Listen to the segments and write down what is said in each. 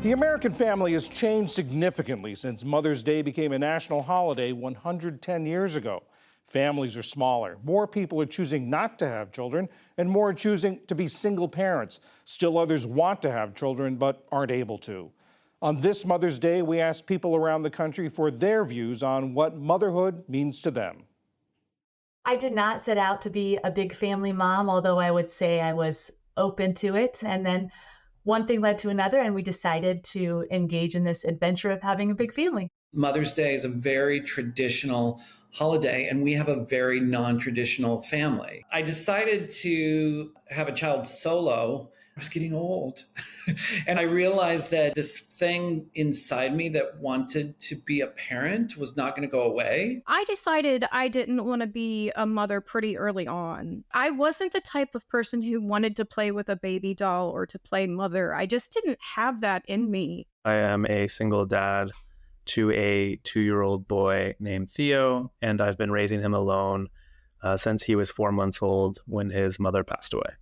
The American family has changed significantly since Mother's Day became a national holiday 110 years ago. Families are smaller, more people are choosing not to have children, and more are choosing to be single parents. Still others want to have children but aren't able to. On this Mother's Day, we asked people around the country for their views on what motherhood means to them. I did not set out to be a big family mom, although I would say I was open to it. And then one thing led to another, and we decided to engage in this adventure of having a big family. Mother's Day is a very traditional holiday, and we have a very non traditional family. I decided to have a child solo. I was getting old. And I realized that this thing inside me that wanted to be a parent was not going to go away. I decided I didn't want to be a mother pretty early on. I wasn't the type of person who wanted to play with a baby doll or to play mother. I just didn't have that in me. I am a single dad to a 2-year-old boy named Theo, and I've been raising him alone since he was 4 months old when his mother passed away.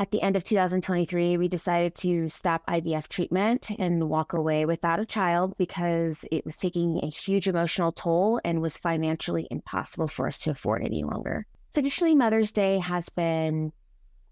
At the end of 2023, we decided to stop IVF treatment and walk away without a child because it was taking a huge emotional toll and was financially impossible for us to afford any longer. Traditionally, Mother's Day has been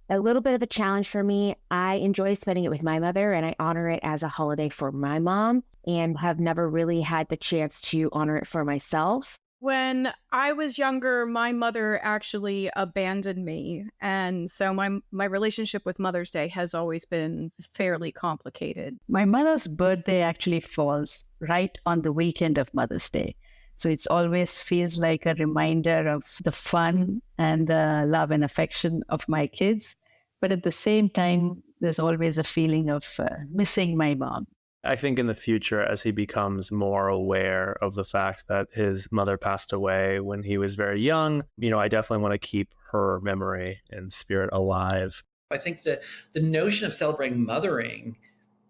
a little bit of a challenge for me. I enjoy spending it with my mother, and I honor it as a holiday for my mom, and have never really had the chance to honor it for myself. When I was younger, my mother actually abandoned me. And so my relationship with Mother's Day has always been fairly complicated. My mother's birthday actually falls right on the weekend of Mother's Day. So it always feels like a reminder of the fun and the love and affection of my kids. But at the same time, there's always a feeling of missing my mom. I think in the future, as he becomes more aware of the fact that his mother passed away when he was very young, I definitely want to keep her memory and spirit alive. I think that the notion of celebrating mothering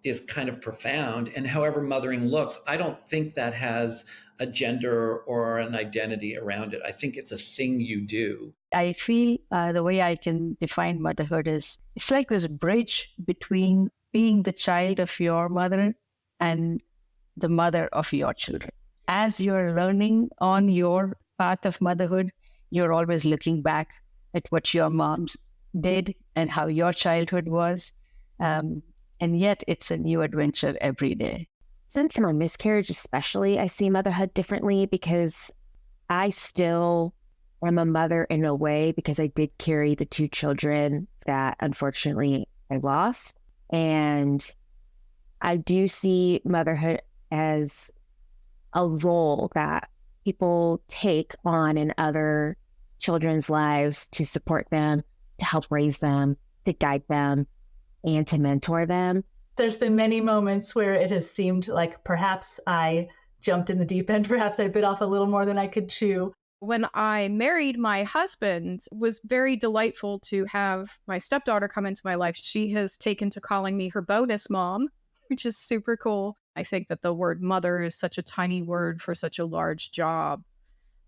is kind of profound. And however mothering looks, I don't think that has a gender or an identity around it. I think it's a thing you do. I feel the way I can define motherhood is it's like this bridge between being the child of your mother and the mother of your children. As you're learning on your path of motherhood, you're always looking back at what your moms did and how your childhood was. And yet it's a new adventure every day. Since my miscarriage especially, I see motherhood differently because I still am a mother in a way because I did carry the 2 children that unfortunately I lost. And I do see motherhood as a role that people take on in other children's lives to support them, to help raise them, to guide them, and to mentor them. There's been many moments where it has seemed like perhaps I jumped in the deep end, perhaps I bit off a little more than I could chew. When I married my husband, it was very delightful to have my stepdaughter come into my life. She has taken to calling me her bonus mom, which is super cool. I think that the word mother is such a tiny word for such a large job,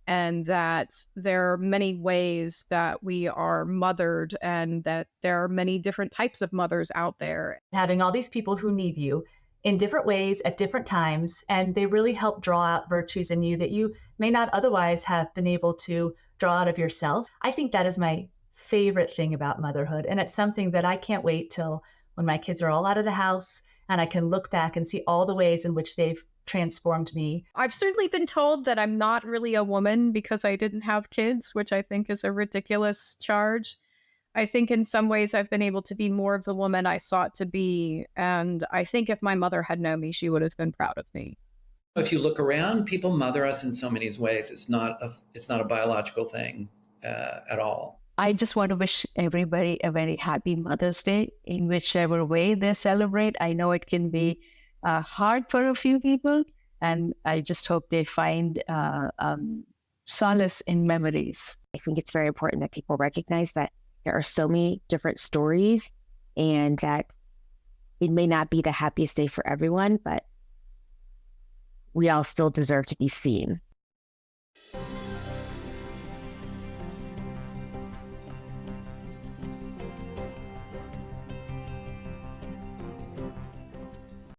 and that there are many ways that we are mothered and that there are many different types of mothers out there. Having all these people who need you in different ways at different times, and they really help draw out virtues in you that you may not otherwise have been able to draw out of yourself. I think that is my favorite thing about motherhood, and it's something that I can't wait till when my kids are all out of the house and I can look back and see all the ways in which they've transformed me. I've certainly been told that I'm not really a woman because I didn't have kids, which I think is a ridiculous charge. I think in some ways I've been able to be more of the woman I sought to be. And I think if my mother had known me, she would have been proud of me. If you look around, people mother us in so many ways. It's not a biological thing at all. I just want to wish everybody a very happy Mother's Day in whichever way they celebrate. I know it can be hard for a few people, and I just hope they find solace in memories. I think it's very important that people recognize that there are so many different stories and that it may not be the happiest day for everyone, but we all still deserve to be seen.